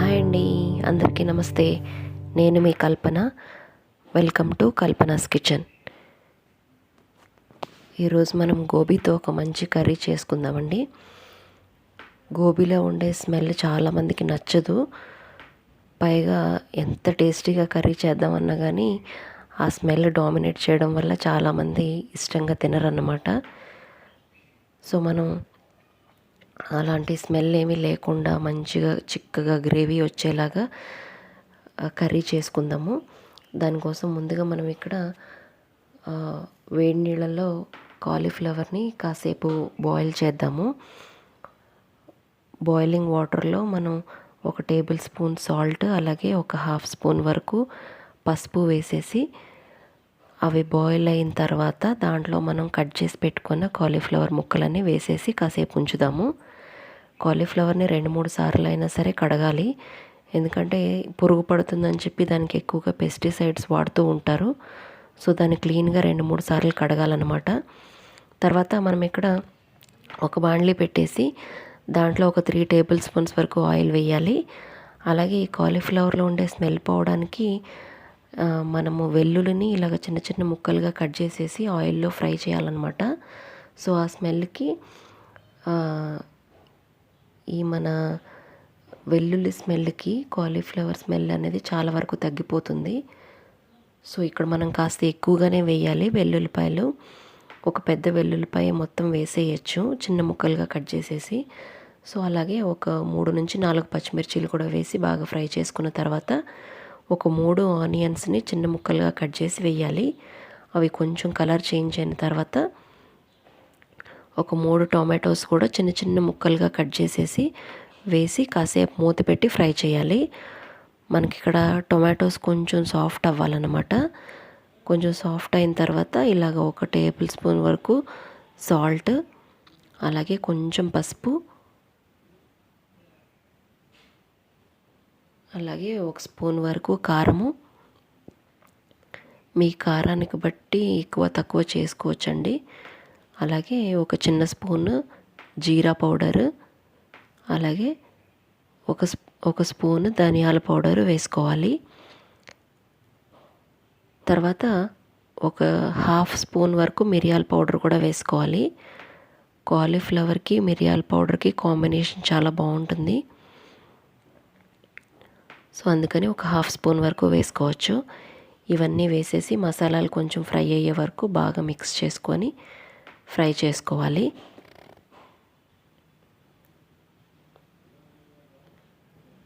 Hi అండి, అందరికీ నమస్తే. నేను మీ Kalpana. Welcome to Kalpana's kitchen. ఈరోజు మనం గోబీతో ఒక మంచి కర్రీ చేసుకుందామండి. గోబీలో ఉండే స్మెల్ చాలామందికి నచ్చదు. పైగా ఎంత టేస్టీగా కర్రీ చేద్దామన్నా కానీ ఆ స్మెల్ డామినేట్ చేయడం వల్ల చాలామంది ఇష్టంగా తినరన్నమాట. సో మనం అలాంటి స్మెల్ ఏమీ లేకుండా మంచిగా చిక్కగా గ్రేవీ వచ్చేలాగా కర్రీ చేసుకుందాము. దానికోసం ముందుగా మనం ఇక్కడ వేడి నీళ్ళల్లో కాలీఫ్లవర్ని కాసేపు బాయిల్ చేద్దాము. బాయిలింగ్ వాటర్లో మనం 1 టేబుల్ స్పూన్ సాల్ట్, అలాగే 1/2 స్పూన్ వరకు పసుపు వేసేసి అవి బాయిల్ అయిన తర్వాత దాంట్లో మనం కట్ చేసి పెట్టుకున్న కాలీఫ్లవర్ ముక్కలన్నీ వేసేసి కాసేపు ఉంచుదాము. కాలీఫ్లవర్ని 2-3 సార్లు అయినా సరే కడగాలి. ఎందుకంటే పురుగు పడుతుందని చెప్పి దానికి ఎక్కువగా పెస్టిసైడ్స్ వాడుతూ ఉంటారు. సో దాన్ని క్లీన్గా 2-3 సార్లు కడగాలన్నమాట. తర్వాత మనం ఇక్కడ ఒక బాండ్లీ పెట్టేసి దాంట్లో ఒక 3 టేబుల్ స్పూన్స్ వరకు ఆయిల్ వేయాలి. అలాగే ఈ కాలీఫ్లవర్లో ఉండే స్మెల్ పోవడానికి మనము వెల్లుల్లిని ఇలాగ చిన్న చిన్న ముక్కలుగా కట్ చేసేసి ఆయిల్లో ఫ్రై చేయాలన్నమాట. సో ఆ స్మెల్కి ఈ మన వెల్లుల్లి స్మెల్కి కాలీఫ్లవర్ స్మెల్ అనేది చాలా వరకు తగ్గిపోతుంది. సో ఇక్కడ మనం కాస్త ఎక్కువగానే వేయాలి వెల్లుల్లిపాయలు. ఒక పెద్ద వెల్లుల్లిపాయ మొత్తం వేసేయచ్చు చిన్న ముక్కలుగా కట్ చేసేసి. సో అలాగే ఒక 3-4 పచ్చిమిర్చీలు కూడా వేసి బాగా ఫ్రై చేసుకున్న తర్వాత ఒక 3 ఆనియన్స్ని చిన్న ముక్కలుగా కట్ చేసి వేయాలి. అవి కొంచెం కలర్ చేంజ్ అయిన తర్వాత ఒక 3 టొమాటోస్ కూడా చిన్న చిన్న ముక్కలుగా కట్ చేసేసి వేసి కాసేపు మూత పెట్టి ఫ్రై చేయాలి. మనకి ఇక్కడ టొమాటోస్ కొంచెం సాఫ్ట్ అవ్వాలన్నమాట. కొంచెం సాఫ్ట్ అయిన తర్వాత ఇలాగ 1 టేబుల్ స్పూన్ వరకు సాల్ట్, అలాగే కొంచెం పసుపు, అలాగే 1 స్పూన్ వరకు కారము. మీ కారానికి బట్టి ఎక్కువ తక్కువ చేసుకోవచ్చండి. అలాగే ఒక చిన్న స్పూన్ జీరా పౌడరు, అలాగే ఒక స్పూన్ ధనియాల పౌడర్ వేసుకోవాలి. తర్వాత ఒక 1/2 స్పూన్ వరకు మిరియాల పౌడర్ కూడా వేసుకోవాలి. కాలీఫ్లవర్కి మిరియాల పౌడర్కి కాంబినేషన్ చాలా బాగుంటుంది. సో అందుకని ఒక 1/2 స్పూన్ వరకు వేసుకోవచ్చు. ఇవన్నీ వేసేసి మసాలాలు కొంచెం ఫ్రై అయ్యే వరకు బాగా మిక్స్ చేసుకొని ఫ్రై చేసుకోవాలి.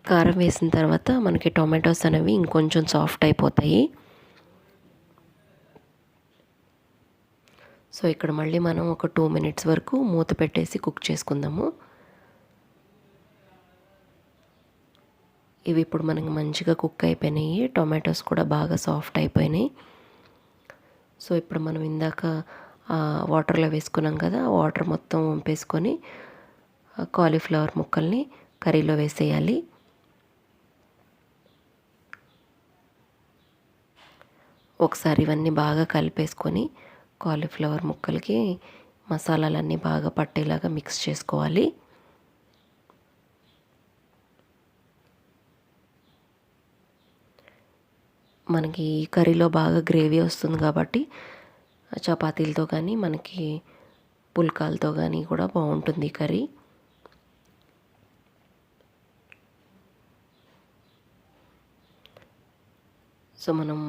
కారం వేసిన తర్వాత మనకి టొమాటోస్ అనేవి ఇంకొంచెం సాఫ్ట్ అయిపోతాయి. సో ఇక్కడ మళ్ళీ మనం ఒక 2 మినిట్స్ వరకు మూత పెట్టేసి కుక్ చేసుకుందాము. ఇవి ఇప్పుడు మనకి మంచిగా కుక్ అయిపోయినాయి. టొమాటోస్ కూడా బాగా సాఫ్ట్ అయిపోయినాయి. సో ఇప్పుడు మనం ఇందాక వాటర్లో వేసుకున్నాం కదా, వాటర్ మొత్తం వంపేసుకొని కాలీఫ్లవర్ ముక్కల్ని కర్రీలో వేసేయాలి. ఒకసారి ఇవన్నీ బాగా కలిపేసుకొని కాలీఫ్లవర్ ముక్కలకి మసాలాలన్నీ బాగా పట్టేలాగా మిక్స్ చేసుకోవాలి. మనకి ఈ కర్రీలో బాగా గ్రేవీ వస్తుంది కాబట్టి చపాతీలతో కానీ మనకి పుల్కాలతో కానీ కూడా బాగుంటుంది కర్రీ. సో మనం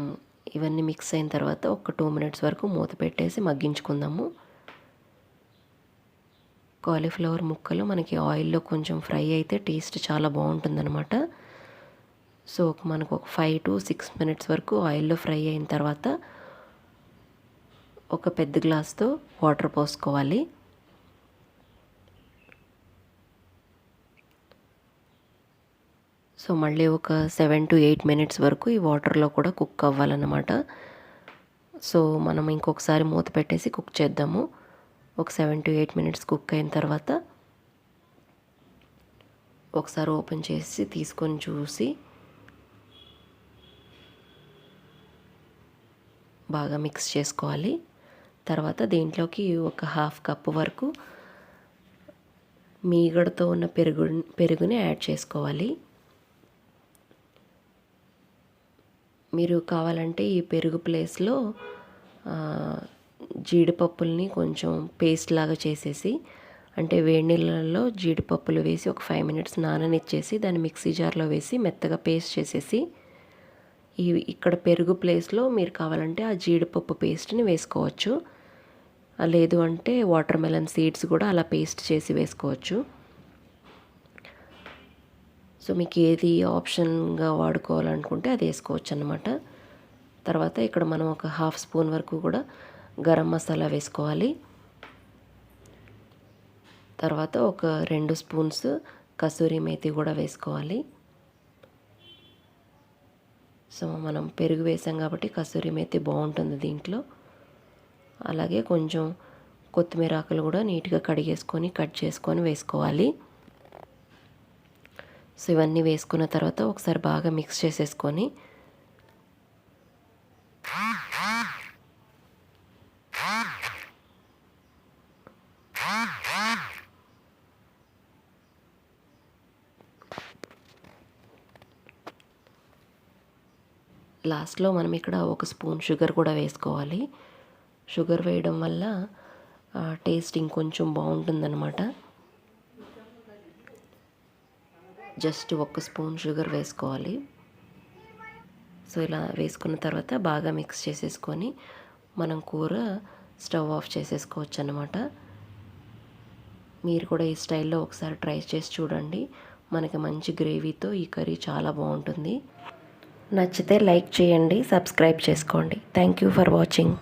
ఇవన్నీ మిక్స్ అయిన తర్వాత ఒక 2 మినిట్స్ వరకు మూత పెట్టేసి మగ్గించుకుందాము. కాలీఫ్లవర్ ముక్కలు మనకి ఆయిల్లో కొంచెం ఫ్రై అయితే టేస్ట్ చాలా బాగుంటుందన్నమాట. సో మనకు ఒక 5-6 మినిట్స్ వరకు ఆయిల్లో ఫ్రై అయిన తర్వాత ఒక పెద్ద గ్లాస్తో వాటర్ పోసుకోవాలి. సో మళ్ళీ ఒక 7-8 మినిట్స్ వరకు ఈ వాటర్లో కూడా కుక్ అవ్వాలన్నమాట. సో మనం ఇంకొకసారి మూత పెట్టేసి కుక్ చేద్దాము. ఒక 7-8 మినిట్స్ కుక్ అయిన తర్వాత ఒకసారి ఓపెన్ చేసి తీసుకొని చూసి బాగా మిక్స్ చేసుకోవాలి. తర్వాత దీంట్లోకి ఒక 1/2 కప్పు వరకు మీగడతో ఉన్న పెరుగుని యాడ్ చేసుకోవాలి. మీరు కావాలంటే ఈ పెరుగు ప్లేస్లో జీడిపప్పుల్ని కొంచెం పేస్ట్ లాగా చేసేసి, అంటే వేడి నీళ్ళల్లో జీడిపప్పులు వేసి ఒక 5 మినిట్స్ నాననిచ్చేసి దాన్ని మిక్సీ జార్లో వేసి మెత్తగా పేస్ట్ చేసేసి ఇక్కడ పెరుగు ప్లేస్లో మీరు కావాలంటే ఆ జీడిపప్పు పేస్ట్ని వేసుకోవచ్చు. లేదు అంటే వాటర్ మెలన్ సీడ్స్ కూడా అలా పేస్ట్ చేసి వేసుకోవచ్చు. సో మీకు ఏది ఆప్షన్గా వాడుకోవాలనుకుంటే అది వేసుకోవచ్చు అన్నమాట. తర్వాత ఇక్కడ మనం ఒక 1/2 స్పూన్ వరకు కూడా గరం మసాలా వేసుకోవాలి. తర్వాత ఒక 2 స్పూన్స్ కసూరి మేతి కూడా వేసుకోవాలి. సో మనం పెరుగు వేసాం కాబట్టి కసూరి మేతి బాగుంటుంది దీంట్లో. అలాగే కొంచెం కొత్తిమీర ఆకులు కూడా నీట్గా కడిగేసుకొని కట్ చేసుకొని వేసుకోవాలి. సో ఇవన్నీ వేసుకున్న తర్వాత ఒకసారి బాగా మిక్స్ చేసేసుకొని లాస్ట్లో మనం ఇక్కడ 1 స్పూన్ షుగర్ కూడా వేసుకోవాలి. షుగర్ వేయడం వల్ల టేస్ట్ ఇంకొంచెం బాగుంటుందన్నమాట. జస్ట్ 1 స్పూన్ షుగర్ వేసుకోవాలి. సో ఇలా వేసుకున్న తర్వాత బాగా మిక్స్ చేసేసుకొని మనం కూర స్టవ్ ఆఫ్ చేసేసుకోవచ్చు అన్నమాట. మీరు కూడా ఈ స్టైల్లో ఒకసారి ట్రై చేసి చూడండి. మనకి మంచి గ్రేవీతో ఈ కర్రీ చాలా బాగుంటుంది. నచ్చితే లైక్ చేయండి, సబ్స్క్రైబ్ చేసుకోండి. Thank you for watching.